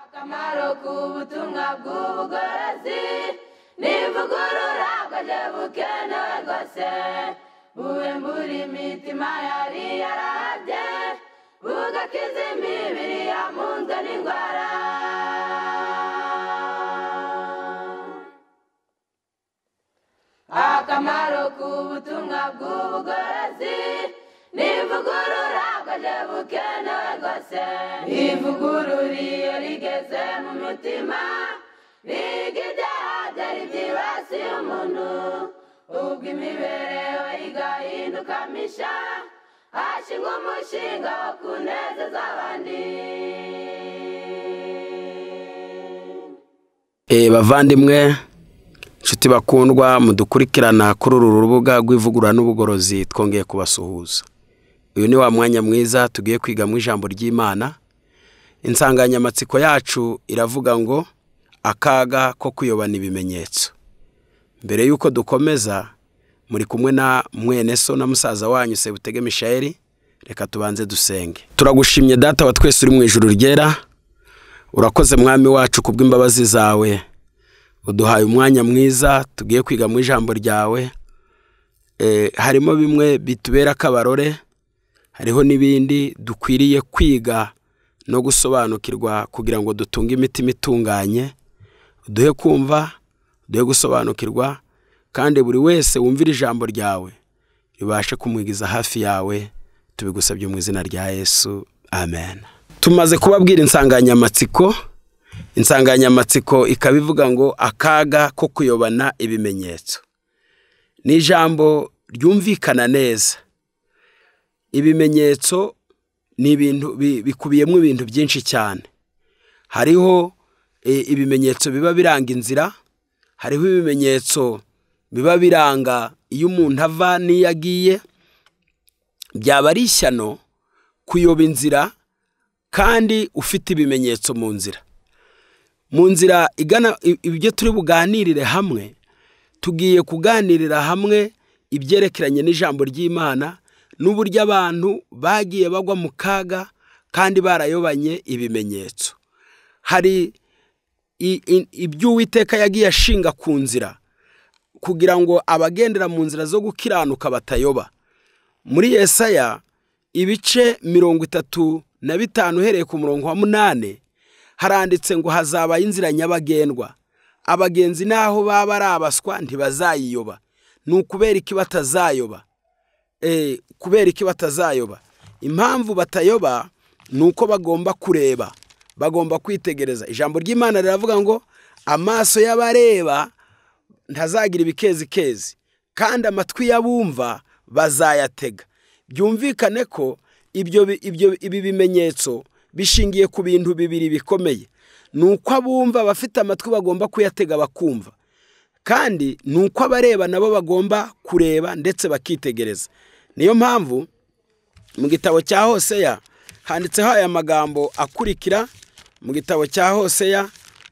akamaro k'ubutumwa bw'ubugorozi n'ivugurura bwaje bukenewe rwose buwembura imitima yari yarabye bugakiza imibiri yamunzwe n'indwara. Akamaro k'ubutumwa bw'ubugorozi n'ivugurura bwaje bukenewe rwose ivugurura iyo rigeze mu mutima biga ibyaha byari byibasiye umuntu ubwo imibereho igahinduka misha hashingwa umushinga wo kunezeza abandi. Bavandimwe nshuti bakundwa mudukurikirana kuri uru rubuga rw'ivugurura n'ubugorozi twongeye kubasuhuza. Uyu ni wa mwanya mwiza tugiye kwiga mu ijambo ry'Imana. Insanganyamatsiko yacu iravuga ngo akaga ko kuyobana ibimenyetso. Mbere yuko dukomeza muri kumwe na mwene so na musaza wanyu Sebutege Michael, reka tubanze dusenge. Turagushimye data wa twese uri mu ijuru ryera, urakoze mwami wacu kubw'imbabazi zawe, uduhaye umwanya mwiza tugiye kwiga mu ijambo ryawe. Harimo bimwe bitubera kabarore, hariho n'ibindi dukwiriye kwiga no gusobanukirwa kugira ngo dutunge imitima itunganye, duhe kumva, duhe gusobanukirwa, kandi buri wese wumvira ijambo ryawe ribashe kumwigiza hafi yawe, tubigusabye mu izina rya Yesu, amen. Tumaze kubabwira insanganyamatsiko ikaba ivuga ngo akaga ko kuyobana ibimenyetso. Ni ijambo ryumvikana neza. Ibimenyetso ni ibintu bikubiyemo ibintu byinshi cyane. Hariho ibimenyetso biba biranga inzira, hariho ibimenyetso biba biranga iyo umuntu ava n'iyo agiye. Byaba ari ishyano kuyoba inzira kandi ufite ibimenyetso mu nzira. Mu nzira igana ibyo turi buganirire hamwe, tugiye kuganirira hamwe ibyerekeranye n'ijambo ry'Imana n'uburyo abantu bagiye bagwa mu kaga kandi barayobanye ibimenyetso. Hari ibyo Uwiteka yagiye ashinga ku nzira kugira ngo abagendera mu nzira zo gukiranuka batayoba. Muri Yesaya ibice 35 uhereye ku murongo wa 8 haranditse ngo hazaba inzira nyabagendwa, abagenzi naho baba ari abaswa ntibazayiyoba. Nukubera iki batazayoba? Kubera iki batazayoba? Impamvu batayoba nuko bagomba kureba, bagomba kwitegereza. Ijambo ry'Imana riravuga ngo amaso y'abareba ntazagira ibikezikezi, kandi amatwi y'abumva bazayatega. Byumvikane ko ibi bimenyetso bishingiye ku bintu bibiri bikomeye. Nuko abumva bafite amatwi bagomba kuyatega bakumva, kandi nuko abareba nabo bagomba kureba ndetse bakitegereza. Niyo mpamvu mu gitabo cya Hoseya handitseho aya magambo akurikira. Mu gitabo cya Hoseya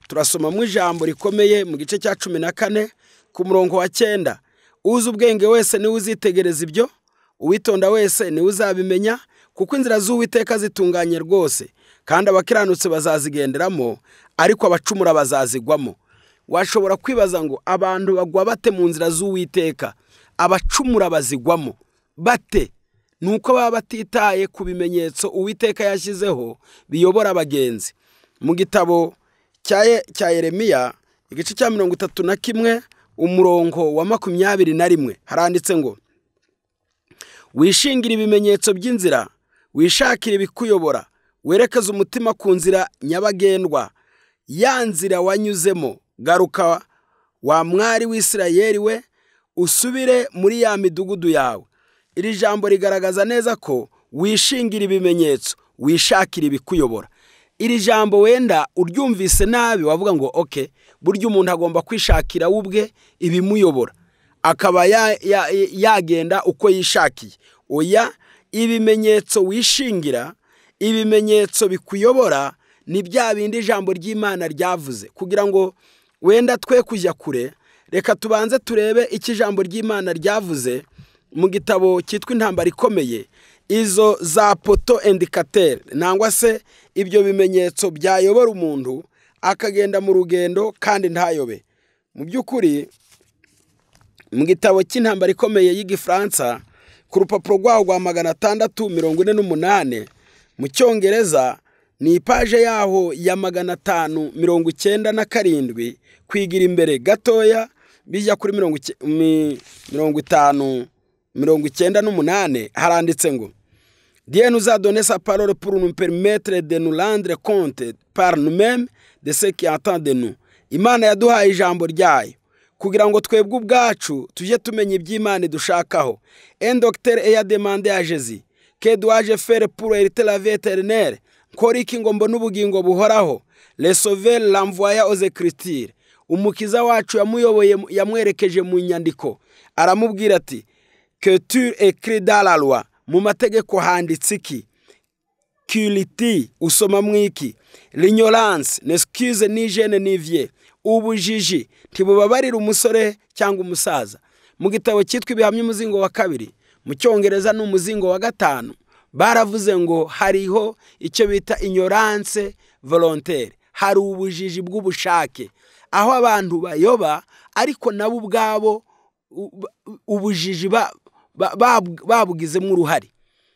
turasoma mu ijambo rikomeye mu gice cya 14 ku murongo wa 9. Uzi ubwenge wese ni uzitegereza ibyo, uwitonda wese ni uzabimenya, kuko inzira z'Uwiteka zitunganye rwose, kandi abakiranutse bazazigenderamo, ariko abacumura bazazigwamo. Washobora kwibaza ngo abantu bagwa bate mu nzira z'Uwiteka, abacumura bazigwamo bate? Nuko baba batitaye ku bimenyetso Uwiteka yashyizeho biyobora abagenzi. Mu gitabo cya Yeremiya igice cya 31 umurongo wa 21 haranditse ngo wishingira ibimenyetso by'inzira, wishakira ibikuyobora, werekeza umutima ku nzira nyabagendwa, ya nzira wanyuzemo. Garuka wa mwari w'Isirayeli we, usubire muri ya midugudu yawe. Iri jambo rigaragaza neza ko wishingira ibimenyetso, wishakira ibikuyobora. Iri jambo wenda uryumvise nabi wavuga ngo okay, buryo umuntu agomba kwishakira ubwe ibimuyobora, akaba yagenda uko yishakiye. Oya, ibimenyetso wishingira, ibimenyetso bikuyobora ni bya bindi ijambo ry'Imana ryavuze. Kugira ngo wenda twe kujya kure, reka tubanze turebe iki ijambo ry'Imana ryavuze mu gitabo cyitwa Intambara Ikomeye. Izo za poto indicateur nangwa se ibyo bimenyetso byayobora umuntu akagenda mu rugendo kandi ntayobe. Mu by'ukuri mu gitabo cy'intambara ikomeye y'Igifaransa ku rupapuro rwaho rwa 648 mu Cyongereza ni ipaje yaho ya 597 kwigira imbere gatoya bijya kuri 58 haranditse ngo Dieu nous a donné sa parole pour nous permettre de nous rendre compte par nous-mêmes de ce qui attend de nous. Imana yaduhaye ijambo ryayo kugira ngo twebwe ubwacu tujye tumenya iby'Imana dushakaho. Un docteur a demandé à Jésus, que dois-je faire pour hériter la vie éternelle? Nkora iki ngo mbone ubugingo buhoraho? Le Sauveur l'envoya aux Écritures. Umukiza wacu yamuyoboye yamwerekeje mu nyandiko. Aramubwira ati, que tu écris dans la loi. Mu mategeko handitse iki? Culiti usoma mwiki? L'ignorance n'excuse ni jeune ni vieux. Ubujiji ntibubabarira umusore cyangwa umusaza. Mu gitabo cyitwa Ibihamya umuzingo wa 2 mu Cyongereza n'umuzingo wa 5 baravuze ngo hariho icyo bita ignorance volontaire. Hari ubujiji bw'ubushake aho abantu bayoba ariko nabo ubwabo ubujiji babugizemo uruhare.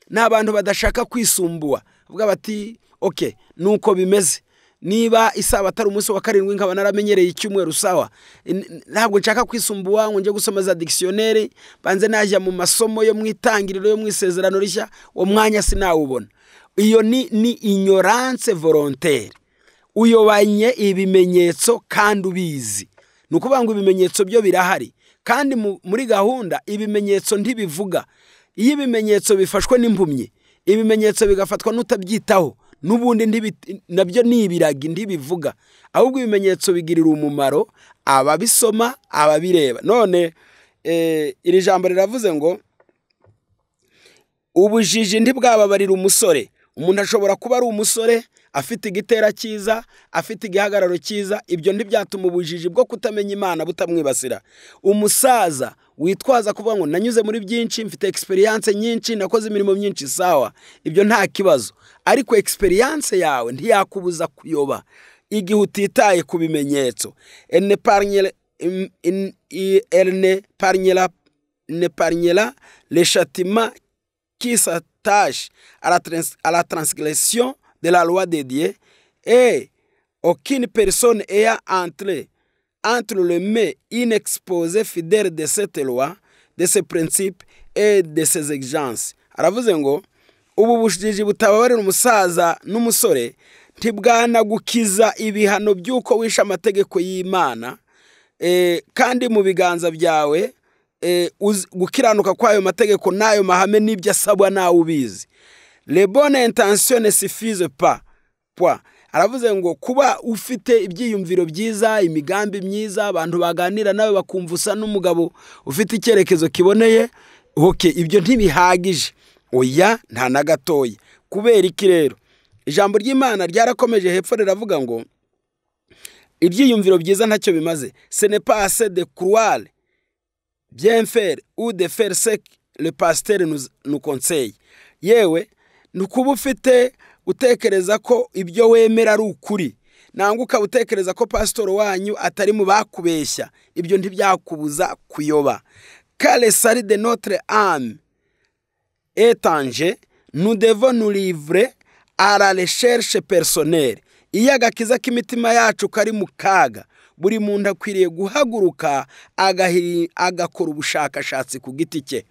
N'abantu badashaka kwisumbuwa vuga bati okay nuko bimeze, niba isaba atari umunsi wa 7 nkaba naramenyereye icyumweru sawa, ntabwo nshaka kwisumbuwa ngo nje gusoma za dictionnaire banze najya mu masomo yo mwitangiriro yo mwisezerano rishya wo mwanya sinawubona. Iyo ni ignorance volontaire. Uyobanye ibimenyetso kandi ubizi. Nukuvuga ngo ibimenyetso byo birahari kandi muri gahunda ibimenyetso ntibivuga. Iyo ibimenyetso bifashwe n'impumyi, ibimenyetso bigafatwa n'utabyitaho, nubundi nabyo nibiragi ntibivuga. Ahubwo ibimenyetso bigirira umumaro ababisoma ababireba. None iri jambo riravuze ngo ubujiji ntibwababarira umusore. Umuntu ashobora kuba ari umusore afite igitera cyiza, afite igihagararo cyiza, ibyo ntibyatuma ubujiji bwo kutamenya Imana butamwibasira. Umusaza witwaza kuvuga ngo nanyuze muri byinshi, mfite experience nyinshi, nakoze imirimo myinshi sawa, ibyo nta kibazo. Ariko experience yawe ntiyakubuza kuyoba igihe utitaye ku bimenyetso. Elle ne pargnera le châtiment qui s'attache à la transgression de la loi de Dieu, et aucune personne ayant entre les mains une exposé fidèle de cette loi, de ces principes et de ces exigences. Aravuze ngo ubu bujiji butababarira umusaza n'umusore ntibwana gukiza ibihano by'uko wisha amategeko y'Imana, kandi mu biganza byawe gukiranuka kwayo mategeko nayo mahame n'ibyo asabwa nawe ubizi. Les bonnes intentions ne suffisent pas. Aravuze ngo kuba ufite ibyiyumviro byiza, imigambi myiza, abantu baganira nawe bakumva usa n'umugabo ufite icyerekezo kiboneye, okay, ibyo ntibihagije. Oya, nta na gatoya. Kubera iki rero? Ijambo ry'Imana ryarakomeje hepfo riravuga ngo ibyiyumviro byiza ntacyo bimaze. Ce n'est pas assez de croire bien faire ou de faire ce que le pasteur nous conseille. Yewe nukuba ufite utekereza ko ibyo wemera ari ukuri, nanguka utekereza ko pastor wanyu atari mu bakubeshya, ibyo ntibyakubuza kuyoba. Car le salut de notre âme est en jeu, nous devons nous livrer à la recherche personnelle. Iyo agakiza k'imitima yacu kari mu kaga, buri muntu akwiriye guhaguruka agakora ubushakashatsi ku giti cye.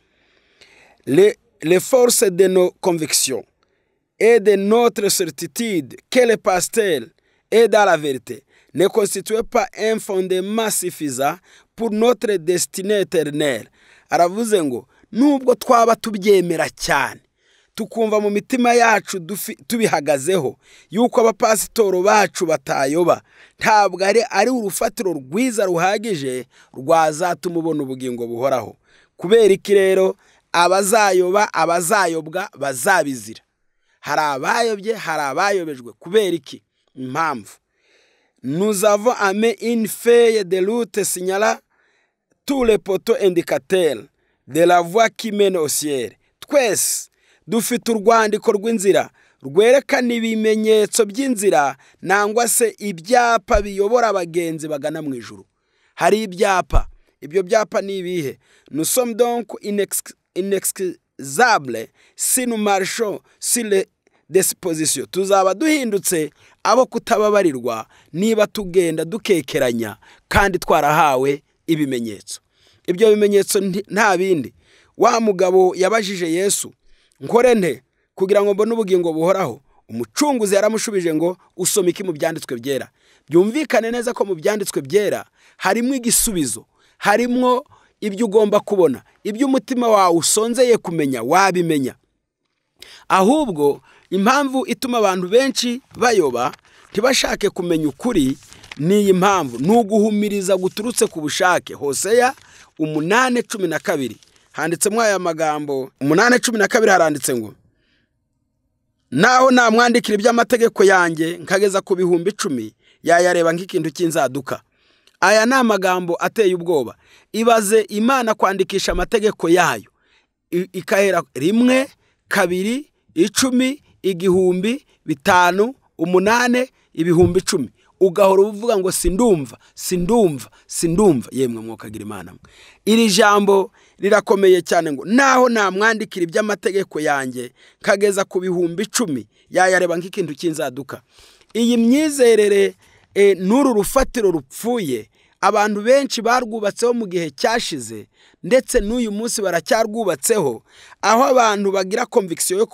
Les forces de nos convictions et de notre certitude que le pasteur est dans la vérité ne constituent pas un fondement suffisant pour notre destinée éternelle. Aravuze ngo nubwo twaba tubyemera cyane tukumva mu mitima yacu tubihagazeho yuko abapasitoro bacu batayoba, ntabwo ari urufatiro rwiza ruhagije rwazatuma ubona ubugingo buhoraho. Kubera iki rero? Abazayoba abazayobwa bazabizira. Hari abayobye, hari abayobejwe. Kubera iki? Impamvu nous avons amené une feuille de route signalant tous les poteaux indicateurs de la voie qui mène au ciel. Twese dufite urwandiko rw'inzira rwerekana ibimenyetso by'inzira nangwa se ibyapa biyobora abagenzi bagana mu ijuru. Hari ibyapa, ibyo byapa ni ibihe? Nous sommes donc inexcusables si nous marchons sur les dispositions. Tuzaba duhindutse abo kutababarirwa niba tugenda dukekeranya kandi twarahawe ibimenyetso. Ibyo bimenyetso nta bindi. Wa mugabo yabajije Yesu, nkore nte kugira ngo mbone ubugingo buhoraho? Umucunguzi yaramushubije ngo usome iki mu byanditswe byera. Byumvikane neza ko mu byanditswe byera harimo igisubizo, harimo ibyo ugomba kubona, ibyo umutima wawe usonzeye kumenya wabimenya. Ahubwo impamvu ituma abantu benshi bayoba ntibashake kumenya ukuri ni impamvu n'uguhumiriza guturutse ku bushake. Hoseya 8:12 handitsemo aya magambo. 8:12 haranditse ngo, naho namwandikira iby'amategeko yanjye nkageza ku 10,000 yayareba nk'ikintu cy'inzaduka. Aya ni amagambo ateye ubwoba. Ibaze Imana kwandikisha amategeko yayo ikahera 1, 2, 10, 1,000, 5, 8, 10,000, ugahora uvuga ngo sindumva. Yemwe mwokagira Imana mwe. Iri jambo rirakomeye cyane ngo, naho namwandikira iby'amategeko yanjye kageza ku 10,000 yayareba nk'ikintu cy'inzaduka. Iyi myizerere n'uru rufatiro rupfuye abantu benshi barwubatseho mu gihe cyashize, ndetse n'uyu munsi baracyarwubatseho, aho abantu bagira conviction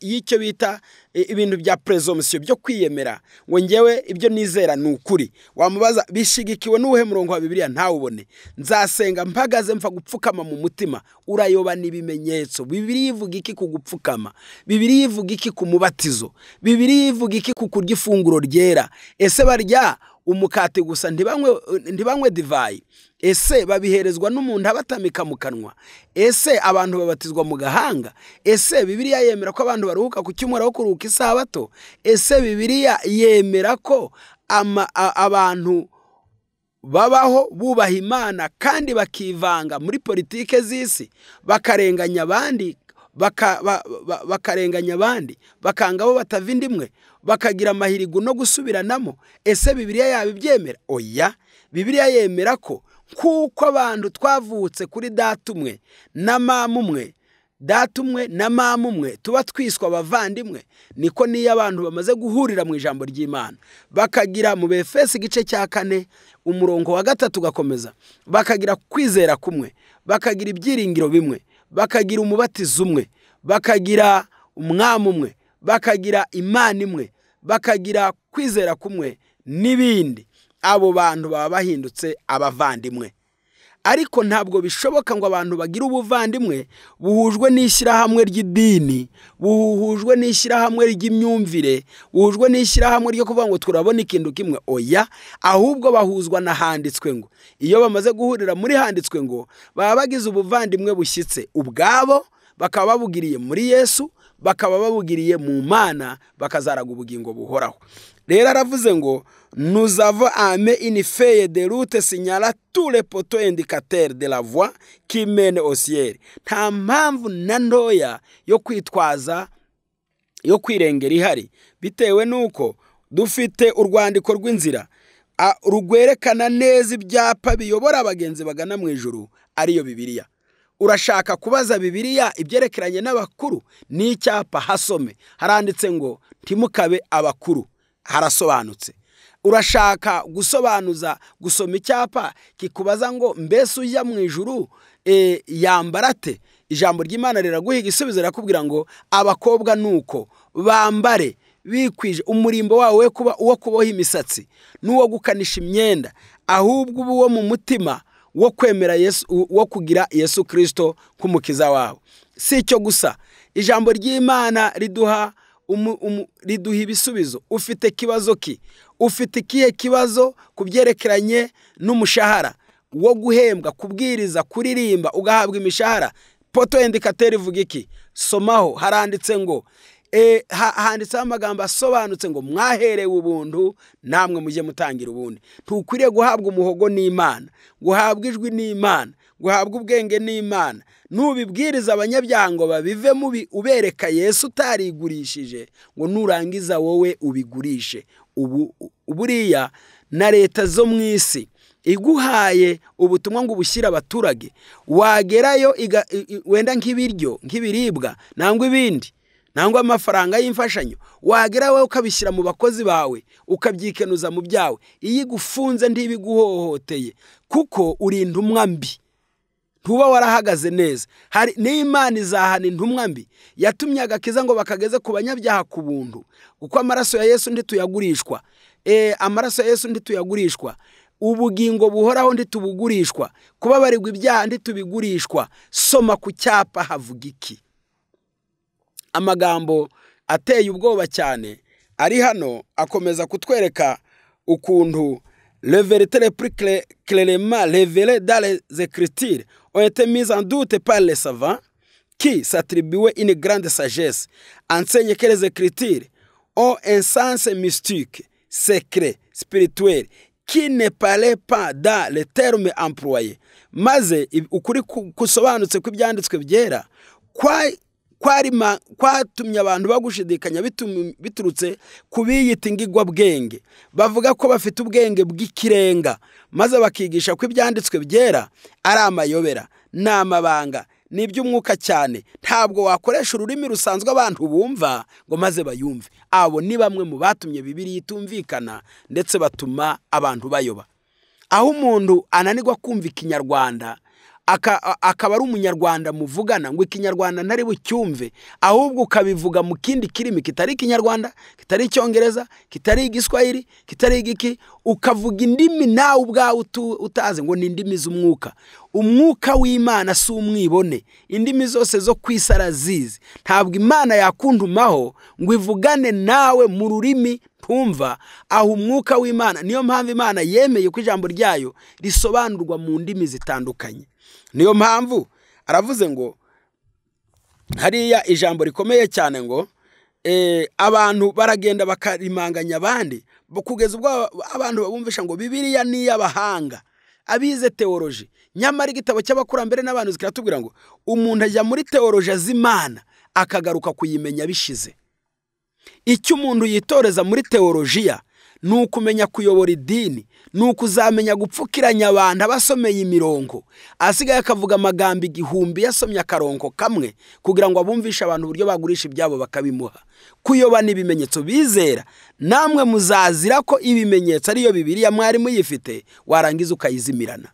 y'icyo bita ibintu bya presumption byo kwiyemera ngo ngewe ibyo nizera ni ukuri. Wamubaza bishigikiwe n'uhe murongo wa Bibiliya ntawubone. Nzasenga mpagaze mfa gupfukama mu mutima. Urayoba n'ibimenyetso. Bibiliya ivuga iki ku gupfukama? Bibiliya ivuga iki ku mubatizo? Bibiliya ivuga iki ku kurya ifunguro ryera? Ese barya umukate gusa ntibanywe divayi? Ese babiherezwa n'umuntu abatamika mu kanwa? Ese abantu babatizwa mu gahanga? Ese Bibiliya yemera ko abantu baruhuka ku cyumweru aho kuruhuka isabato? Ese Bibiliya yemera ko abantu babaho bubaha Imana kandi bakivanga muri politike z'isi, bakarenganya abandi, bakanga abo batava indimwe, bakagira amahirigo no gusubiranamo? Ese Bibiliya yabibyemera? Oya. Bibiliya yemera ko kuko abantu twavutse kuri data umwe na mama umwe, tuba twiswa abavandimwe, niko niyo abantu bamaze guhurira mu ijambo ry'Imana bakagira mu Befesi igice cya 4 umurongo wa 3 gakomeza, bakagira kwizera kumwe, bakagira ibyiringiro bimwe, bakagira umubatizo umwe, bakagira umwami umwe, bakagira Imana imwe, bakagira kwizera kumwe n'ibindi. Abo bantu baba bahindutse abavandimwe. Ariko ntabwo bishoboka ngo abantu bagire ubuvandimwe buhujwe n'ishyirahamwe ry'idini, buhujwe n'ishyirahamwe ry'imyumvire, buhujwe n'ishyirahamwe ryo kuvuga ngo turabona ikintu kimwe. Oya, ahubwo bahuzwa na handitswe ngo. Iyo bamaze guhurira muri handitswe ngo, baba bagize ubuvandimwe bushyitse ubwabo, bakaba babugiriye muri Yesu, bakaba babugiriye mu Mana, bakazaraga ubugingo buhoraho. Rero aravuze ngo, nous avons armé une feuille de route signalant tous les poteaux indicateurs de la voie qui mène au ciel. Nta mpamvu na ntoya yo kwitwaza yo kwirengera ihari, bitewe nuko dufite urwandiko rw'inzira rugwerekana neza ibyapa biyobora abagenzi bagana mu ijuru, ariyo Bibiliya. Urashaka kubaza Bibiliya ibyerekeranye n'abakuru? Ni icyapa, hasome. Haranditse ngo ntimukabe abakuru, harasobanutse. Urashaka gusoma icyapa kikubaza ngo mbese ujya mu ijuru yambarate? Ijambo ry'Imana riraguha igisubizo, rirakubwira ngo abakobwa nuko bambare bikwije umurimbo wawe we kuba uwo kuboha imisatsi n'uwo gukanisha imyenda, ahubwo uwo mu mutima wo kwemera Yesu, wo kugira Yesu Kristo kumukiza wawe. Si icyo gusa, ijambo ry'Imana riduha ibisubizo. Ufite kibazo ki? Ufite ikihe kibazo kubyerekeranye n'umushahara wo guhembwa, kubwiriza, kuririmba ugahabwa imishahara? Poto indicateurs ivuga iki? Somaho, haranditse ngo handitseho amagambo asobanutse ngo mwaherewe ubuntu namwe mujye mutangira ubundi. Ntukwiriye guhabwa umuhogo n'Imana, guhabwa ijwi n'Imana, guhabwa ubwenge n'Imana, nubibwiriza abanyabyaha ngo babive mubi, ubereka Yesu utarigurishije ngo nurangiza wowe ubigurishe. Buriya na leta zo mu isi iguhaye ubutumwa ngo ubushyire abaturage, wagerayo wenda nk'ibiryo, nk'ibiribwa nangwa ibindi, nangwa amafaranga y'imfashanyo, wagera wowe ukabishyira mu bakozi bawe, ukabyikenuza mu byawe, iyo igufunze ntibiguhohoteye, kuko uri intumwa mbi, ntuba warahagaze neza. Hari n'Imana izahana intumwa mbi yatumye agakiza ngo bakageze ku banyabyaha ku buntu, kuko amaraso ya Yesu ntituyagurishwa. Amaraso ya Yesu ntituyagurishwa, ubugingo buhoraho ntitubugurishwa, kubabarirwa ibyaha ntitubigurishwa. Soma ku cyapa havuga iki? Amagambo ateye ubwoba cyane ari hano akomeza kutwereka ukuntu le vérité le plus clairement révélée dans les Écritures ont été mises en doute par les savants qui s'attribuaient une grande sagesse, enseignent que les Écritures ont un sens mystique, secret, spirituel, qui ne parlait pas dans les termes employés. Maze ukuri kusobanutse kw'ibyanditswe byera kwatumye abantu bagushidikanya biturutse kubiyita ingigwa bwenge, bavuga ko bafite ubwenge bw'ikirenga, maze bakigisha ko ibyanditswe byera ari amayobera, n'amabanga, n'iby'umwuka cyane. Ntabwo wakoresha ururimi rusanzwe abantu bumva ngo maze bayumve. Abo ni bamwe mu batumye Bibiliya itumvikana, ndetse batuma abantu bayoba. Aho umuntu ananirwa kumva Ikinyarwanda, akaba ari umunyarwanda muvugana ngo Ikinyarwanda ntari bucyumve, ahubwo ukabivuga mu kindi kirimi kitari Ikinyarwanda, kitari Icyongereza, kitari Igiswahili, kitari igiki, ukavuga indimi nawe ubwawe utazi ngo ni indimi z'umwuka. Umwuka w'Imana si umwibone, indimi zose zo kwisi arazizi. Ntabwo Imana yakuntumaho ngo ivugane nawe mu rurimi ntumva, aho umwuka w'Imana. Niyo mpamvu Imana yemeye ko ijambo ryayo risobanurwa mu ndimi zitandukanye. Niyo mpamvu aravuze ngo hariya ijambo rikomeye cyane ngo abantu baragenda bakarimanganya abandi, kugeza ubwo abantu babumvisha ngo Bibiliya ni iy'abahanga, abize teoloji. Nyamara igitabo cy'abakurambere n'abantu kiratubwira ngo umuntu ajya muri teoloji az'Imana akagaruka kuyimenya bishize. Icyo umuntu yitoreza muri teolojiya ni ukumenya kuyobora idini, ni ukuzamenya gupfukiranya abantu abasomeye imirongo, asigaye akavuga amagambo 1000 yasomye akarongo kamwe kugira ngo abumvishe abantu uburyo bagurisha ibyabo bakabimuha. Kuyoba n'ibimenyetso bizera, namwe muzazira ko ibimenyetso ariyo Bibiliya mwari muyifite, warangiza ukayizimirana.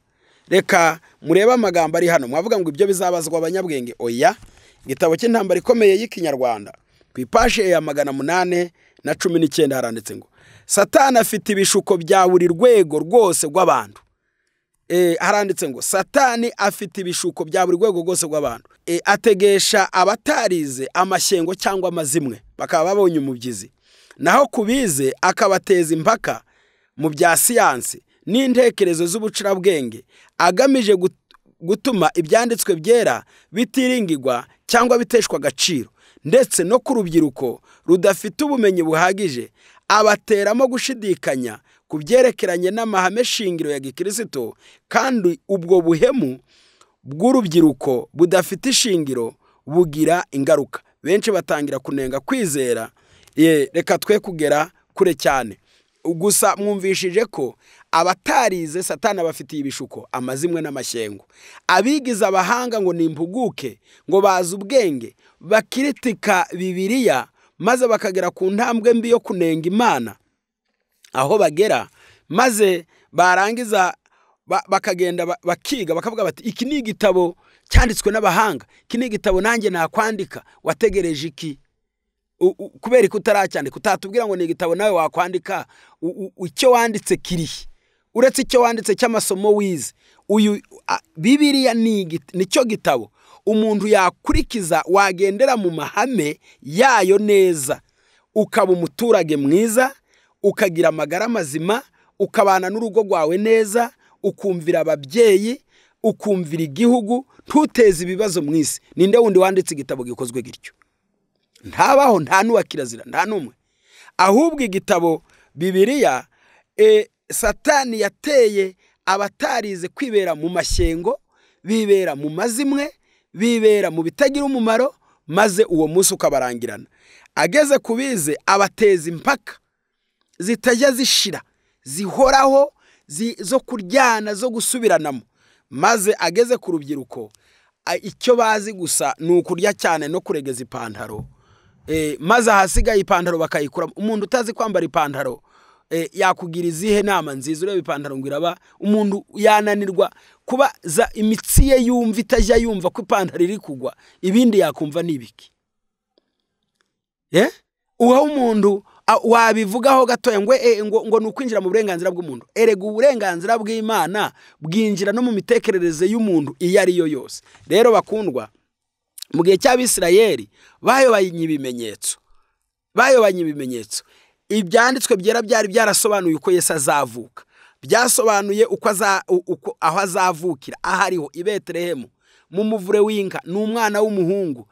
Reka murebe amagambo ari hano, mwavuga ngo ibyo bizabazwa abanyabwenge. Oya, igitabo cy'intambara ikomeye y'Ikinyarwanda ku ipashe ya 819 haranditse ngo Satani afite ibishuko bya buri rwego rwose rw'abantu. Haranditse ngo Satani afite ibishuko bya buri rwego rwose rw'abantu. Ategesha abatarize amashyengo cyangwa amazimwe, bakaba babonye umubyizi. Naho kubize akabateza impaka mu bya siyansi n'intekerezo z'ubucurabwenge, agamije gutuma ibyanditswe byera bitiringirwa cyangwa biteshwa agaciro. Ndetse no ku rubyiruko rudafite ubumenyi buhagije, abateramo gushidikanya ku byerekeranye n'amahame shingiro ya Gikristo. Kandi ubwo buhemu bw'urubyiruko budafite ishingiro bugira ingaruka. Benshi batangira kunenga kwizera. Reka twe kugera kure cyane. Gusa mwumvishije ko abatarize Satani abafitiye ibishuko, amazimwe n'amashyengo. Abigize abahanga ngo nimpuguke, ngo bazi ubwenge, bakiritika Bibiliya, maze bakagera ku ntambwe mbi yo kunenga Imana. Aho bagera maze barangiza bakagenda bakiga, bakavuga bati iki ni igitabo cyanditswe n'abahanga, iki ni igitabo nanjye nakwandika. Wategereje iki? Kubera ko utaracyandika, utatubwira ngo ni igitabo nawe wakwandika. Icyo wanditse kirihe? Uretse icyo wanditse cy'amasomo wize, Bibiliya nicyo gitabo umuntu yakurikiza, wagendera mu mahame yayo neza, ukaba umuturage mwiza, ukagira amagara mazima, ukabana n'urugo rwawe neza, ukumvira ababyeyi, ukumvira igihugu, ntuteze ibibazo mu isi. Ninde wundi wanditse igitabo gikozwe gityo? Ntabaho, nta n'uwa kirazira, nta n'umwe. Ahubwo igitabo Bibiliya, Satani yateye abatarize kwibera mu mashyengo bibera mu mazimwe, bibera mu bitagira umumaro, maze uwo munsi ukabarangirana. Ageze ku bize abateza impaka zitajya zishira, zihoraho, zo kuryana, zo gusubiranamo. Maze ageze ku rubyiruko, icyo bazi gusa ni ukurya cyane no kuregeza ipantaro, maze ahasigaye ipantaro bakayikura. Umuntu utazi kwambara ipantaro yakugira izihe nama nziza? Ureba ipantaro ngo iraba, umuntu yananirwa kuba imitsi ye yumva itajya yumva ko ipantaro iri kugwa, ibindi yakumva nibiki. Uwo umuntu wabivugaho gatoya ngo ni ukwinjira mu burenganzira bw'umuntu. Erega uburenganzira bw'Imana bwinjira no mu mitekerereze y'umuntu iyo ari yo yose. Rero bakundwa, mu gihe cy'Abisirayeli bayobanye ibimenyetso. Ibyanditswe byera byari byarasobanuye uko Yesu azavuka, byasobanuye aho azavukira, ahariho i Betelehemu mu muvure w'inka, ni umwana w'umuhungu.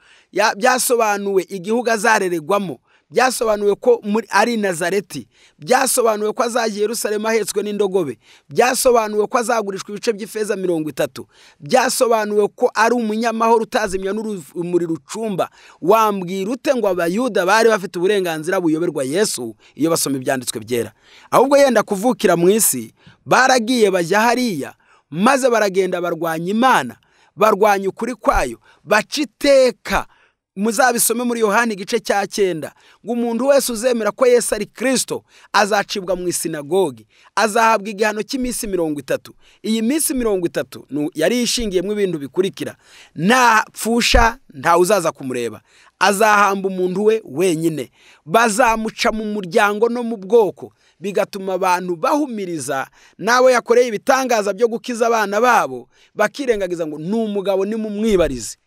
Byasobanuwe igihugu azareregwamo, byasobanuwe ko ari Nazareti, byasobanuwe ko azajya Yerusalemu ahetswe n'indogobe, byasobanuwe ko azagurishwa ibice by'ifeza 30, byasobanuwe ko ari umunyamahoro utazimya n'urumuri rucumba. Wambwira ute ngo abayuda bari bafite uburenganzira buyoberwa Yesu iyo basoma ibyanditswe byera? Ahubwo yenda kuvukira mu isi, baragiye bajya hariya, maze baragenda barwanya Imana, barwanya ukuri kwayo, baca iteka. Muzabisome muri Yohana igice cya 9 ngo umuntu wese uzemera ko Yesu ari Kristo azacibwa mu isinagogi, azahabwa igihano cy'iminsi 30. Iyi minsi 30 yari ishingiyemo ibintu bikurikira: nta pfusha, nta uzaza kumureba, azahamba umuntu we wenyine, bazamuca mu muryango no mu bwoko, bigatuma abantu bahumiriza nawe yakoreye ibitangaza byo gukiza abana babo, bakirengagiza ngo ni umugabo ni mumwibarize,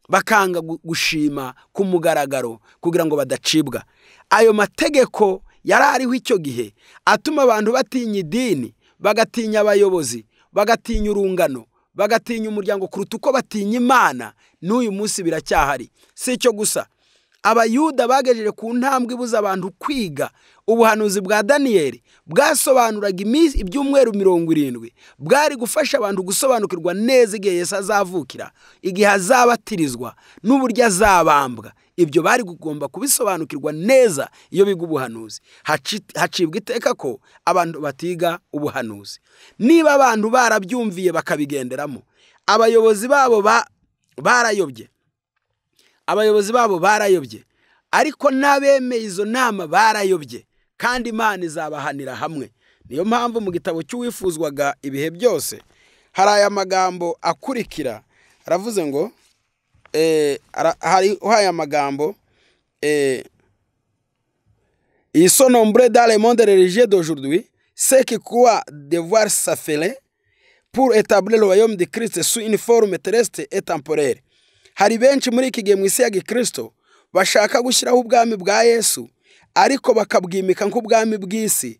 bakanga gushima ku mugaragaro kugira ngo badacibwa. Ayo mategeko yari ariho icyo gihe atuma abantu batinya idini, bagatinya abayobozi, bagatinya urungano, bagatinya umuryango kuruta uko batinya Imana. N'uyu munsi biracyahari. Si icyo gusa, Abayuda bagejeje ku ntambwe ibuza abantu kwiga. Ubuhanuzi bwa Daniyeli bwasobanuraga ibyumweru 70, bwari gufasha abantu gusobanukirwa neza igihe Yesu azavukira, igihe azabatirizwa, n'uburyo azabambwa. Ibyo bari kugomba kubisobanukirwa neza iyo biga ubuhanuzi. Hacibwa iteka ko abantu batiga ubuhanuzi. Niba abantu barabyumviye bakabigenderamo, abayobozi babo barayobye, ariko n'abemeye izo nama barayobye, kandi Imana izabahanira hamwe. Niyo mpamvu mu gitabo cy'uwifuzwaga ibihe byose hari aya magambo akurikira, aravuze ngo hari aya magambo ils sont nombreux dans le monde religieux d'aujourd'hui ceux qui croient devoir s'affairer pour établir le royaume de Christ sous une forme terrestre et temporaire. Hari benshi muri iki gihe mu isi ya Gikristo bashaka gushyiraho ubwami bwa Yesu, ariko bakabwimika nk'ubwami bw'isi,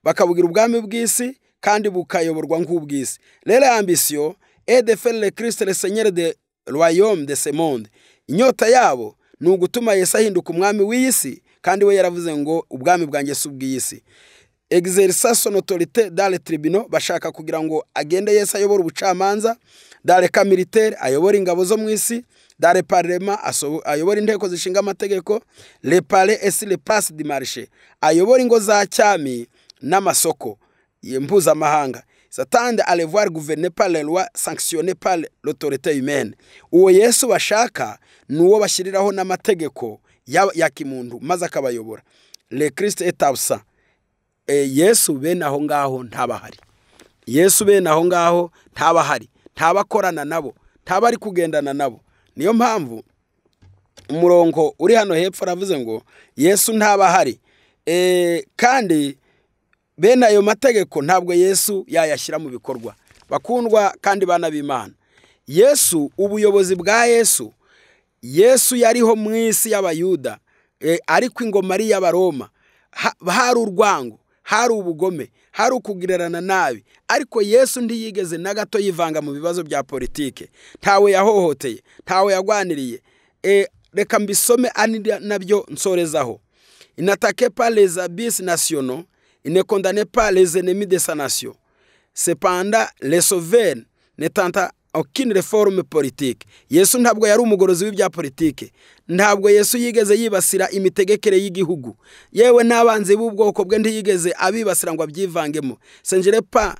bakabugira ubwami bw'isi kandi bukayoborwa nk'ubw'isi. Leur ambition est de faire le Christ le Seigneur de royaume de ce monde. Inyota yabo ni ugutuma Yesu ahinduka umwami w'isi, kandi we yaravuze ngo ubwami bwanjye si ubw'isi. Exercer son autorité dans les tribunaux, bashaka kugira ngo agende Yesu ayobora ubucamanza. Dans les cas militaires, ayobora ingabo zo mu isi. Dans les parlements, ayobora inteko zishinga amategeko. Les palais et les places du marché, ayobora ingo za cyami n'amasoko mpuzamahanga. S'attendent à les voir gouverner par les lois, sanctionner par l'autorité humaine. Uwo Yesu bashaka nuwo bashyiriraho n'amategeko ya kimuntu maze akabayobora. Le Christ est absent. Yesu bene aho ngaho ntabahari. Yesu bene aho ngaho ntabahari, ntabakorana nabo, ntabari kugendana nabo. Niyo mpamvu umurongo uri hano hepfo aravuze ngo Yesu ntabahari. Kandi bene ayo mategeko ntabwo Yesu yayashyira mu bikorwa. Bakundwa kandi bana b'Imana, Yesu, ubuyobozi bwa Yesu yariho mu isi y'Abayuda, ariko ingoma ari y'Abaroma. Hari urwango, hari ubugome, hari ukugirana nabi, ariko Yesu ntiyigeze na gato yivanga mu bibazo bya politike. Ntawe yahohoteye, ntawe yagwaniriye. Reka mbisome nabyo nsorezaho. Il n'attaquait pas les abysses nationaux, il ne condamnait pas les ennemis de sa nation. Cependant, les sauveurs ne tenta aucune réforme politique. Yesu ntabwo yari umugorozi w'ibya politike. Ntabwo Yesu yigeze yibasira imitegekere y'igihugu. Yewe n'abanzi b'ubwoko bwe ntiyigeze abibasira ngo abyivangemo. Sengere pa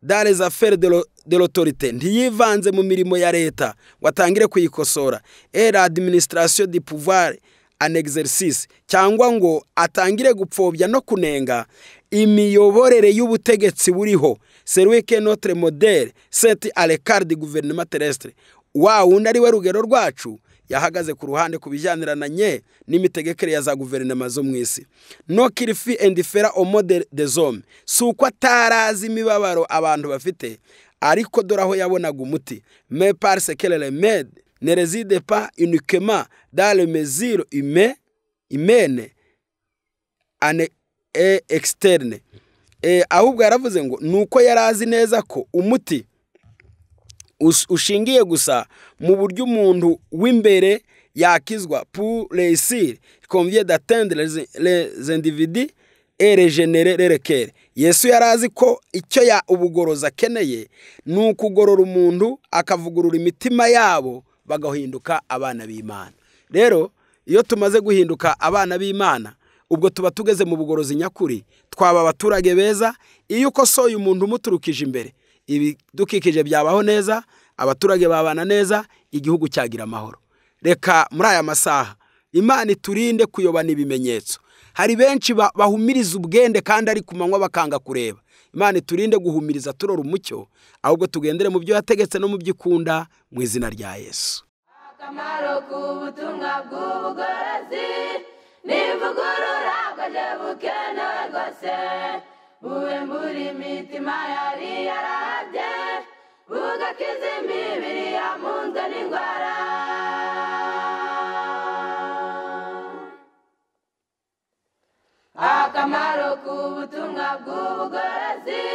dans les affaires de l'autorité. Ntiyivanze mu mirimo ya leta ngo atangire kuyikosora. Et l'administration du pouvoir en exercice, cyangwa ngo atangire gupfobya no kunenga imiyoborere y'ubutegetsi buriho. Celui que notre modèle c'est à l'écart du gouvernement terrestre. Wa wundi ari we rugero rwacu yahagaze ku ruhande kubijyaniranye n'imitegekere ya za guverinoma zo mwisi. No qu'il fut indifférent au mode des hommes. Suko atarazi imibabaro abantu bafite, ariko doraho yabonaga umuti. Mais parce que le remède ne réside pas uniquement dans les mesures humaines et externes. Ahubwo yaravuze ngo nuko yarazi neza ko umuti ushingiye gusa mu buryo umuntu w'imbere yakizwa. Pour réussir, il convient d'atteindre les individus et régénérer les cœurs. Yesu yarazi ko icyo ya ubugorozi akeneye ni ukugorora umuntu akavugurura imitima yabo bagahinduka abana b'Imana. Rero iyo tumaze guhinduka abana b'Imana, ubwo tuba tugeze mu bugorozi nyakuri, twaba abaturage beza. Iyo ukosoye umuntu umuturukije imbere, ibidukikije byabaho neza, abaturage babana neza, igihugu cyagira amahoro. Reka muri aya masaha Imana iturinde kuyobana ibimenyetso. Hari benshi bahumiriza ubwende kandi ari kumanywa bakanga kureba. Imana iturinde guhumiriza turora umucyo, ahubwo tugendere mu byo yategetse no mu byikunda mu izina rya Yesu. Akamaro k'ubutumwa bw'ubugorozi n'ivugurura bwaje bukenewe rwose. Buwembura imitima yari yarabye, bugakiza imibiri yamunzwe n'indwara. Akamaro k'ubutumwa bw'ubugorozi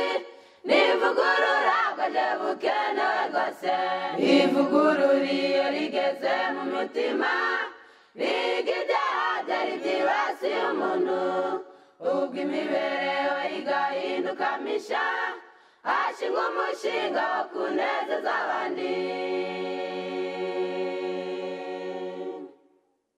n'ivugurura bwaje bukenewe rwose. Ivugurura iyo rigeze mu mutima, riga ibyaha byari byibasiye umuntu, ubwo imibereho igahinduka misha, hashingwa umushinga wo kunezeza abandi.